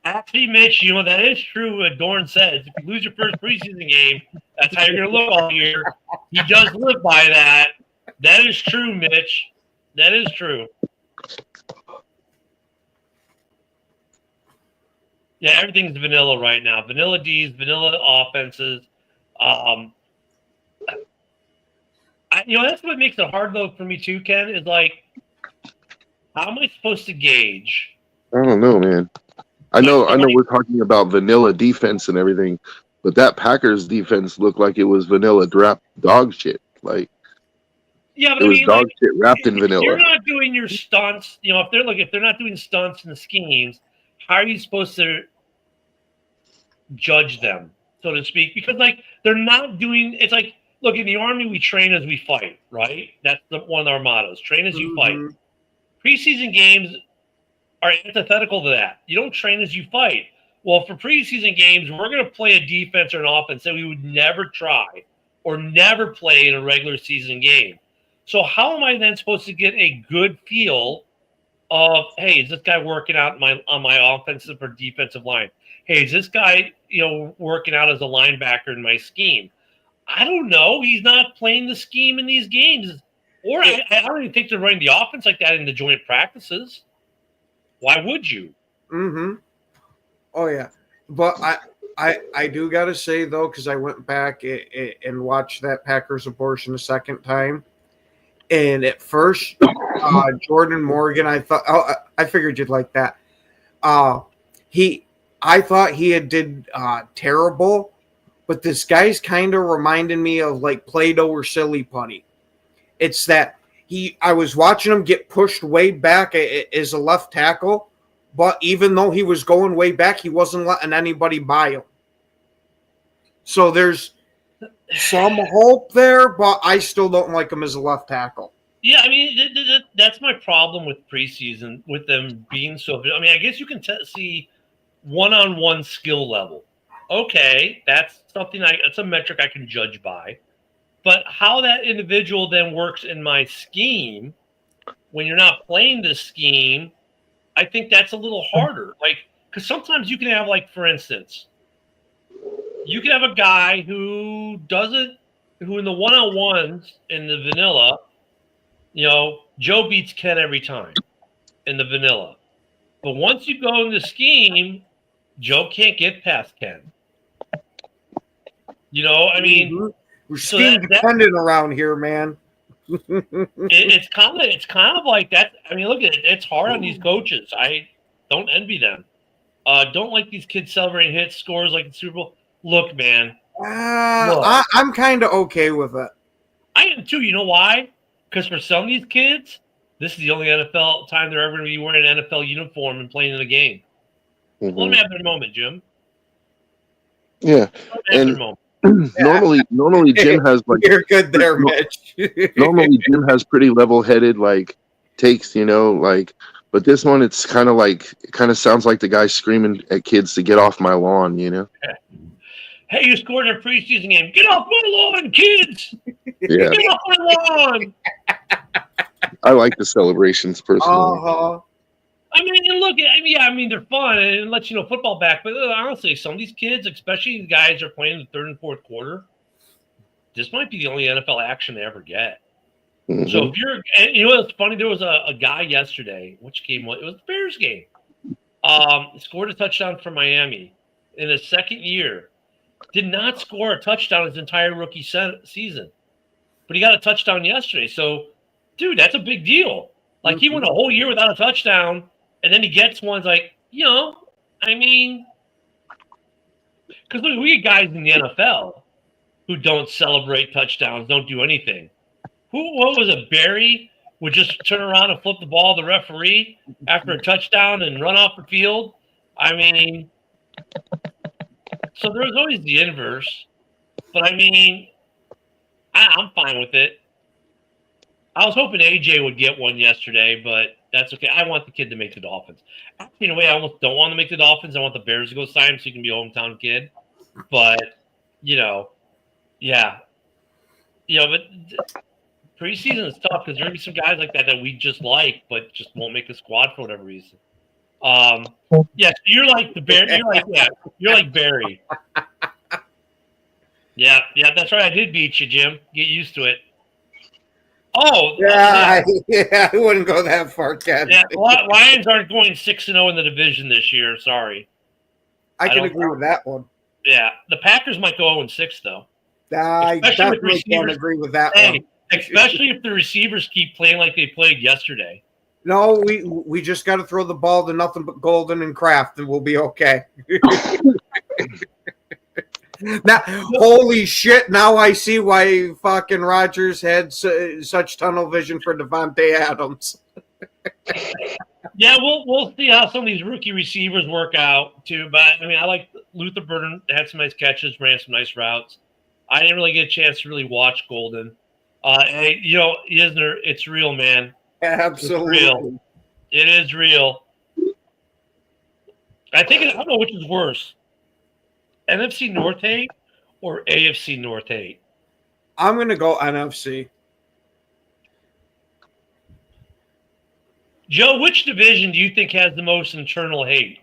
Actually, Mitch, that is true what Dorn says. If you lose your first preseason game, that's how you're going to look all year. He does live by that. That is true, Mitch. That is true. Yeah, everything's vanilla right now. Vanilla D's, vanilla offenses. That's what makes it hard, though, for me, too, Ken, is like, how am I supposed to gauge? I don't know, man. I know we're talking about vanilla defense and everything, but that Packers defense looked like it was vanilla dog shit. Like, yeah, but it was dog shit wrapped in vanilla. If you're not doing your stunts, if they're not doing stunts and the schemes, how are you supposed to judge them, so to speak? Because they're not doing. It's like, look, in the Army, we train as we fight, right? That's one of our mottos: train as you fight. Preseason games are antithetical to that. You don't train as you fight. Well, for preseason games, we're going to play a defense or an offense that we would never try or never play in a regular season game. So how am I then supposed to get a good feel of, hey, is this guy working out on my offensive or defensive line? Hey, is this guy, working out as a linebacker in my scheme? I don't know. He's not playing the scheme in these games. Or I don't even think they're running the offense like that in the joint practices. Why would you? Mm-hmm. Oh, yeah. But I do got to say, though, because I went back and watched that Packers abortion a second time. And at first, Jordan Morgan, I figured you'd like that. I thought he had did terrible, but this guy's kind of reminding me of like Play-Doh or Silly Putty. It's that I was watching him get pushed way back as a left tackle, but even though he was going way back, he wasn't letting anybody by him. So there's some hope there, but I still don't like him as a left tackle. Yeah, I mean, that's my problem with preseason, with them being so. I mean, I guess you can see one-on-one skill level. Okay, that's something that's a metric I can judge by. But how that individual then works in my scheme, when you're not playing this scheme, I think that's a little harder. Because sometimes you can have, for instance, you can have a guy who in the one-on-ones in the vanilla, Joe beats Ken every time in the vanilla. But once you go in the scheme, Joe can't get past Ken. I mean, we're scheme dependent around here, man. it's kind of like that. I mean, look at it. It's hard on these coaches. I don't envy them. Don't like these kids celebrating hit scores like the Super Bowl. Look, man. I'm kind of okay with it. I am too. You know why? Because for some of these kids, this is the only NFL time they're ever going to be wearing an NFL uniform and playing in a game. Mm-hmm. Let me have their moment, Jim. Yeah. And normally Jim has You're good there, Mitch. Normally Jim has pretty level-headed takes, but this one it's kind of sounds like the guy screaming at kids to get off my lawn, Hey, you scored in a preseason game. Get off my lawn, kids! Yeah. Get off my lawn! I like the celebrations personally. Uh-huh. I mean, they're fun and it lets football back. But honestly, some of these kids, especially the guys that are playing the third and fourth quarter, this might be the only NFL action they ever get. Mhm. So if you're, and you know what's funny? There was a guy yesterday. Which game was it? Was the Bears game. Scored a touchdown for Miami in his second year. Did not score a touchdown his entire rookie season, but he got a touchdown yesterday. So, dude, that's a big deal. Like he went a whole year without a touchdown, and then he gets one. It's like, I mean, because look, we get guys in the NFL who don't celebrate touchdowns, don't do anything. What was it? Barry would just turn around and flip the ball to the referee after a touchdown and run off the field. I mean, so there's always the inverse. But I mean, I'm fine with it. I was hoping AJ would get one yesterday, but that's okay. I want the kid to make the Dolphins. Actually, in a way, I almost don't want to make the Dolphins. I want the Bears to go sign him so he can be a hometown kid. But, yeah. But preseason is tough because there will be some guys like that we just like, but just won't make the squad for whatever reason. So you're like the Bear. You're like Barry. Yeah, that's right. I did beat you, Jim. Get used to it. Oh, yeah. I wouldn't go that far, Ken. Yeah, Lions aren't going 6-0 in the division this year. Sorry. I can agree with that one. Yeah, the Packers might go 0-6 though. I definitely can't agree with that one. Especially if the receivers keep playing like they played yesterday. No, we just got to throw the ball to nothing but Golden and Kraft, and we'll be okay. Now, holy shit! Now I see why fucking Rodgers had such tunnel vision for Devontae Adams. Yeah, we'll see how some of these rookie receivers work out too. But I mean, I like Luther Burden, had some nice catches, ran some nice routes. I didn't really get a chance to really watch Golden. Isner, it's real, man. Absolutely, it's real. It is real. I don't know which is worse, NFC North hate or AFC North hate. I'm gonna go NFC. Joe, which division do you think has the most internal hate?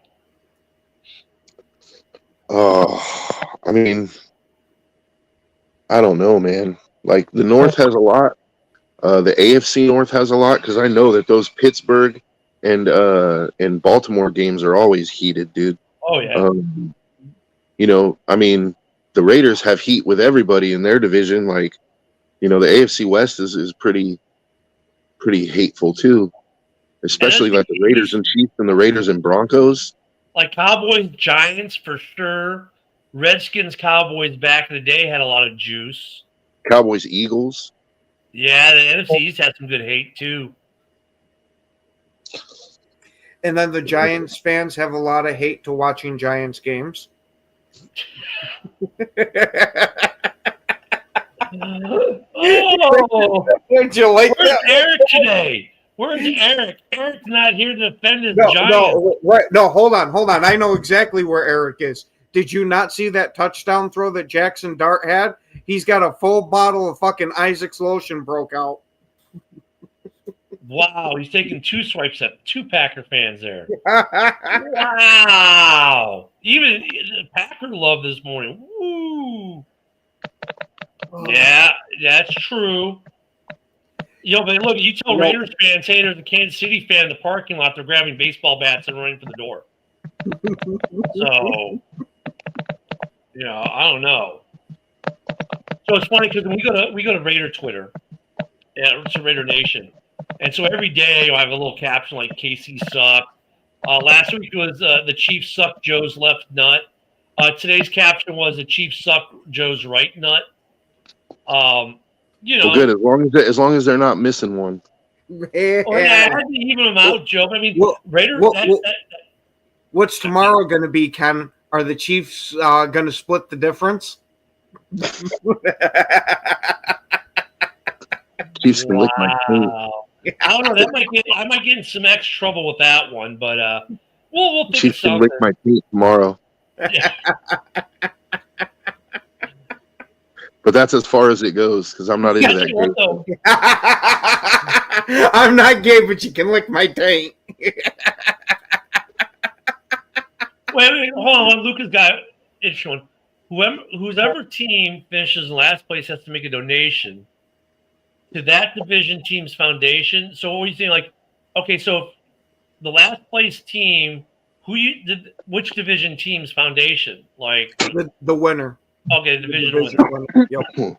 I mean, I don't know, man. Like the North has a lot. The AFC North has a lot because I know that those Pittsburgh and Baltimore games are always heated, dude. Oh yeah. I mean, the Raiders have heat with everybody in their division. Like, the AFC West is pretty hateful too, especially like the Raiders and Chiefs and the Raiders and Broncos. Like Cowboys, Giants for sure. Redskins, Cowboys back in the day had a lot of juice. Cowboys, Eagles. Yeah, the NFC East had some good hate too. And then the Giants fans have a lot of hate to watching Giants games. Oh, Would you like where's that? Eric today? Where's Eric? Eric's not here to defend his Giants. No, hold on. I know exactly where Eric is. Did you not see that touchdown throw that Jackson Dart had? He's got a full bottle of fucking Isaac's lotion broke out. Wow, he's taking 2 swipes at 2 Packer fans there. Wow. Even the Packer love this morning. Woo. Yeah, that's true. But look, you tell Raiders fans, hey, there's a Kansas City fan in the parking lot, they're grabbing baseball bats and running for the door. So, I don't know. So it's funny because we go to Raider Twitter, it's a Raider Nation, and so every day I have a little caption like KC suck. Last week was the Chiefs suck Joe's left nut. Today's caption was the Chiefs suck Joe's right nut. Well, good as long as they're not missing one. Yeah. I had to even them out, Joe. I mean, Raiders. What's tomorrow going to be, Ken? Are the Chiefs going to split the difference? Chiefs can lick my teeth. I don't know. I might get in some extra trouble with that one, but we'll think Chiefs of can something. lick my teeth tomorrow. Yeah. But that's as far as it goes because I'm not into that game. I'm not gay, but you can lick my taint. Wait, hold on. Lucas got it. Whoever team finishes in last place has to make a donation to that division team's foundation. So what were you saying? Like, okay, so the last place team, which division team's foundation? Like The winner. okay, the The division division winner. winner. Yep.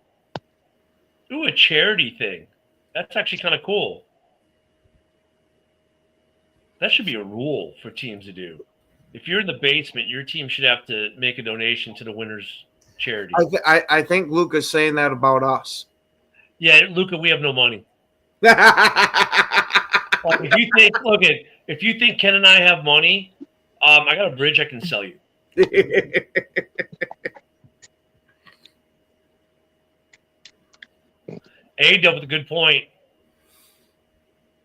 Ooh, a charity thing. That's actually kind of cool. That should be a rule for teams to do. If you're in the basement, your team should have to make a donation to the winner's charity. I think Luca's saying that about us. Yeah, Luca, we have no money. Like, if you think Ken and I have money, I got a bridge I can sell you. A-Dub with a good point.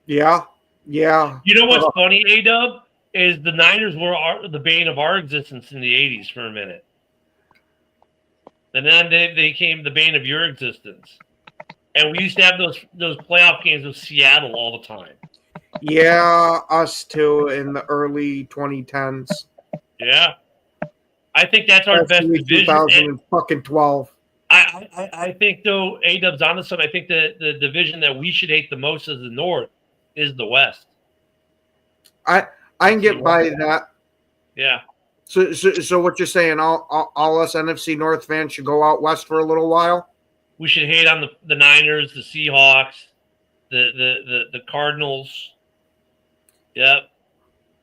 Yeah. Yeah. You know what's funny, A-Dub? Is the Niners were the bane of our existence in the 80s for a minute. And then they became the bane of your existence. And we used to have those playoff games with Seattle all the time. Yeah, us too in the early 2010s. Yeah. I think that's our best division. 2012. I think, though, A-Dub's on to something. I think the division that we should hate the most as the North is the West. I can get by that. Yeah. So what you're saying? All us NFC North fans should go out west for a little while. We should hate on the Niners, the Seahawks, the Cardinals. Yep.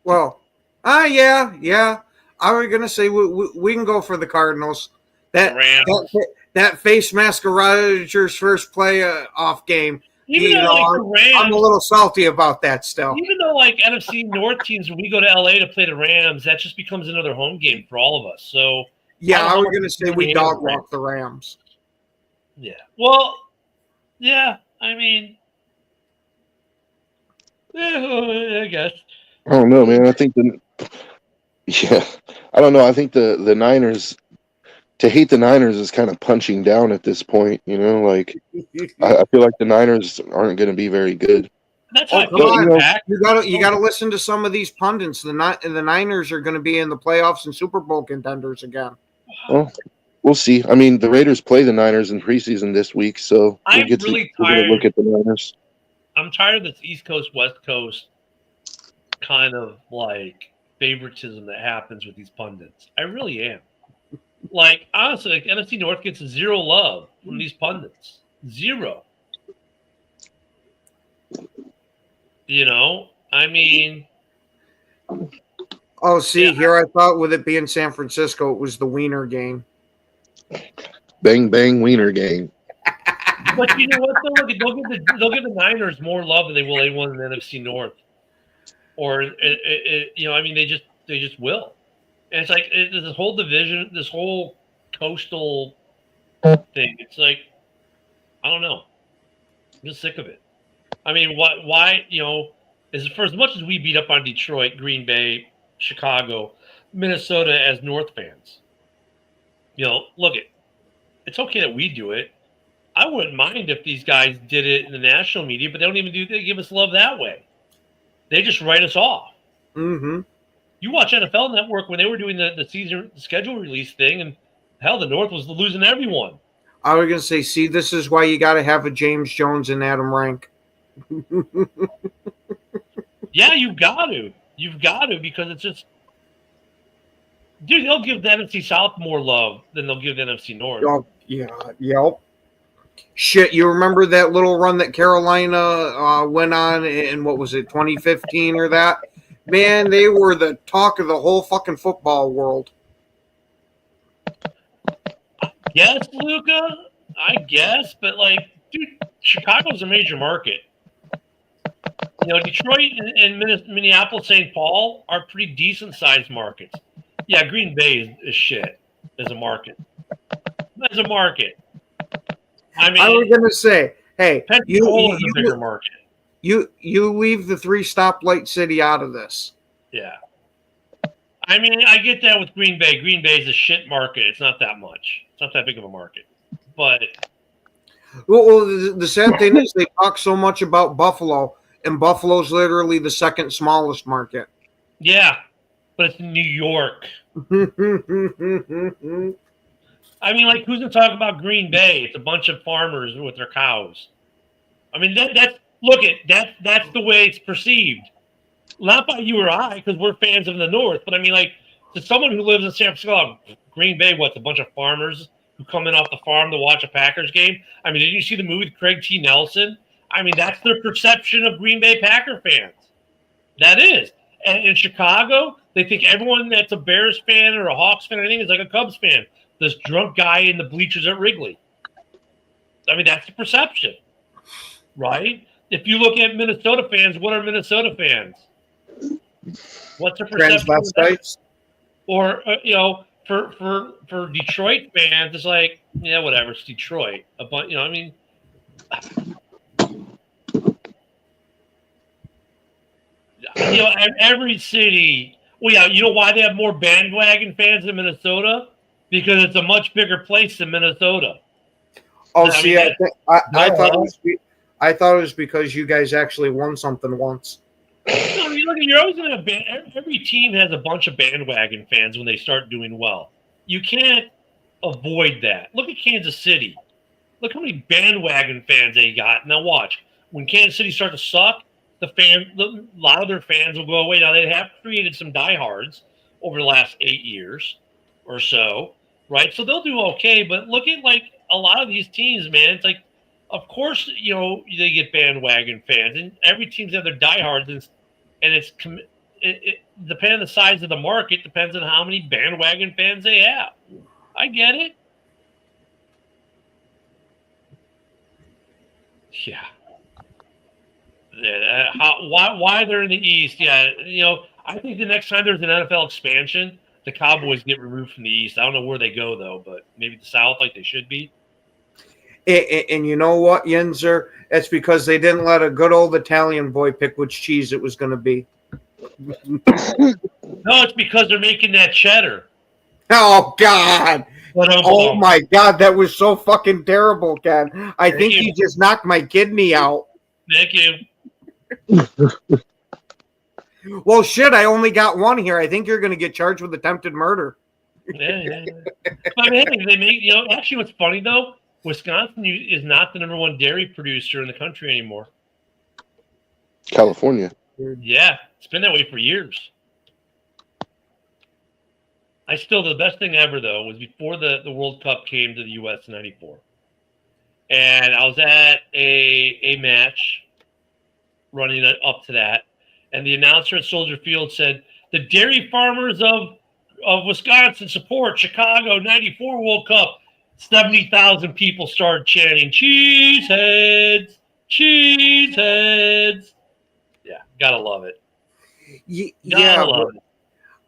Well, yeah. I was gonna say we can go for the Cardinals. That face mask of Rodgers' first play off game. Even though, like, the Rams, I'm a little salty about that still. Even though, like, NFC North teams, when we go to LA to play the Rams, that just becomes another home game for all of us. So yeah, I was going to say we dog walk the Rams. Yeah. Well, yeah. I mean, I guess. I don't know, man. I think I don't know. I think the Niners. To hate the Niners is kind of punching down at this point, you know. Like, I feel like the Niners aren't going to be very good. That's how you got to listen to some of these pundits. The Niners are going to be in the playoffs and Super Bowl contenders again. Well, we'll see. I mean, the Raiders play the Niners in preseason this week, so I'm really tired. Look at the Niners. I'm tired of this East Coast West Coast kind of like favoritism that happens with these pundits. I really am. Like, honestly, like, NFC North gets zero love from these pundits. Zero. You know? I mean... Oh, see, here I thought with it being San Francisco, it was the Wiener game. Bang, bang, Wiener game. But you know what, though? They'll give the Niners more love than they will anyone in the NFC North. Or, you know, I mean, they just will. And it's like this whole division, this whole coastal thing. It's like, I don't know. I'm just sick of it. I mean, why, you know, for as much as we beat up on Detroit, Green Bay, Chicago, Minnesota as North fans, you know, look, it's okay that we do it. I wouldn't mind if these guys did it in the national media, but they don't even they give us love that way. They just write us off. Mm-hmm. You watch NFL Network when they were doing the season schedule release thing, and hell, the North was losing everyone. I was going to say, see, this is why you got to have a James Jones and Adam Rank. Yeah, you've got to. You've got to, because it's just, dude, they'll give the NFC South more love than they'll give the NFC North. Oh, yeah, yep. Shit, you remember that little run that Carolina went on in, what was it, 2015 or that? Man, they were the talk of the whole fucking football world. Yes, Luca, I guess, but like, dude, Chicago's a major market. You know, Detroit and Minneapolis, St. Paul are pretty decent sized markets. Yeah, Green Bay is shit as a market. As a market. I mean, I was gonna say, hey, Pensacola is a bigger market. You leave the 3 stoplight city out of this. Yeah. I mean, I get that with Green Bay. Green Bay is a shit market. It's not that much. It's not that big of a market. But well, the sad thing is they talk so much about Buffalo, and Buffalo's literally the second smallest market. yeah, but it's in New York. I mean, like, who's going to talk about Green Bay? It's a bunch of farmers with their cows. I mean, that's the way it's perceived. Not by you or I, because we're fans of the North, but I mean, like, to someone who lives in San Francisco, Green Bay, what's a bunch of farmers who come in off the farm to watch a Packers game? I mean, did you see the movie with Craig T. Nelson? I mean, that's their perception of Green Bay Packer fans. That is. And in Chicago, they think everyone that's a Bears fan or a Hawks fan or anything is like a Cubs fan. This drunk guy in the bleachers at Wrigley. I mean, that's the perception, right? If you look at Minnesota fans, what are Minnesota fans? What's their perception? Transvestites? Or for Detroit fans, it's like, yeah, whatever, it's Detroit. But I mean, every city. Well, yeah, you know why they have more bandwagon fans in Minnesota? Because it's a much bigger place than Minnesota. Oh, see, I thought it was because you guys actually won something once. No, you're always going to every team has a bunch of bandwagon fans when they start doing well. You can't avoid that. Look at Kansas City. Look how many bandwagon fans they got. Now watch. When Kansas City starts to suck, a lot of their fans will go away. Now they have created some diehards over the last 8 years or so, right? So they'll do okay. But look at like a lot of these teams, man. It's like, of course, they get bandwagon fans, and every team's have their diehards, and it depends on the size of the market, depends on how many bandwagon fans they have. I get it. Yeah. Why they're in the East? Yeah, I think the next time there's an NFL expansion, the Cowboys get removed from the East. I don't know where they go though, but maybe the South, like they should be. And you know what, Yenzer? It's because they didn't let a good old Italian boy pick which cheese it was going to be. No, it's because they're making that cheddar. Oh, God. Oh, my God. That was so fucking terrible, Ken. I think you just knocked my kidney out. Thank you. Well, shit, I only got one here. I think you're going to get charged with attempted murder. Yeah. But hey, they make, actually what's funny, though, Wisconsin is not the number one dairy producer in the country anymore. California. Yeah, it's been that way for years. The best thing ever, though, was before the World Cup came to the U.S. in '94. And I was at a match running up to that. And the announcer at Soldier Field said, the dairy farmers of Wisconsin support Chicago '94 World Cup. 70,000 people started chanting, Cheeseheads, Cheeseheads. Yeah, gotta love it. Gotta love it.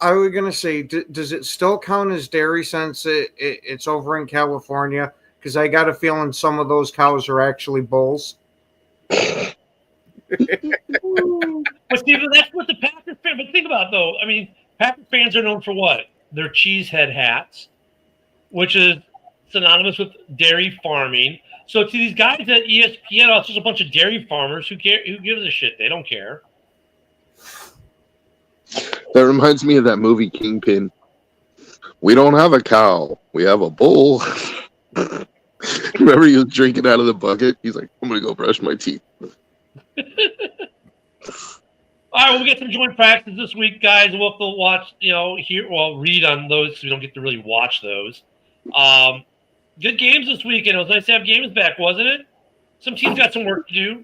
I was going to say, does it still count as dairy since it's over in California? Because I got a feeling some of those cows are actually bulls. But see, that's what the Packers fans. But think about it, though. I mean, Packer fans are known for what? Their cheesehead hats, which is synonymous with dairy farming. So to these guys at ESPN, it's just a bunch of dairy farmers who gives a shit. They don't care. That reminds me of that movie Kingpin. We don't have a cow. We have a bull. Remember he was drinking out of the bucket? He's like, I'm going to go brush my teeth. All right, we'll get some joint practices this week, guys. We'll have to watch, read on those because we don't get to really watch those. Good games this weekend. It was nice to have games back, wasn't it? Some teams got some work to do.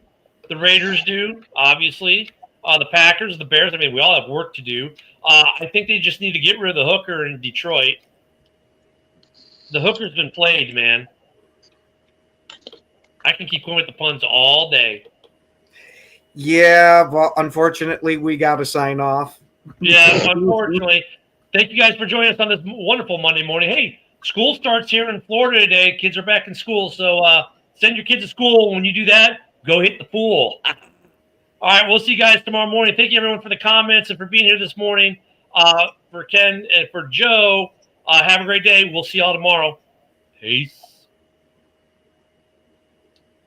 The Raiders do, obviously. The Packers, the Bears. I mean, we all have work to do. I think they just need to get rid of the hooker in Detroit. The hooker's been played, man. I can keep going with the puns all day. Yeah, but unfortunately, we got to sign off. Yeah, unfortunately. Thank you guys for joining us on this wonderful Monday morning. Hey, school starts here in Florida today. Kids are back in school, so send your kids to school. When you do that, go hit the pool. All right, we'll see you guys tomorrow morning. Thank you, everyone, for the comments and for being here this morning. For Ken and for Joe, have a great day. We'll see y'all tomorrow. Peace.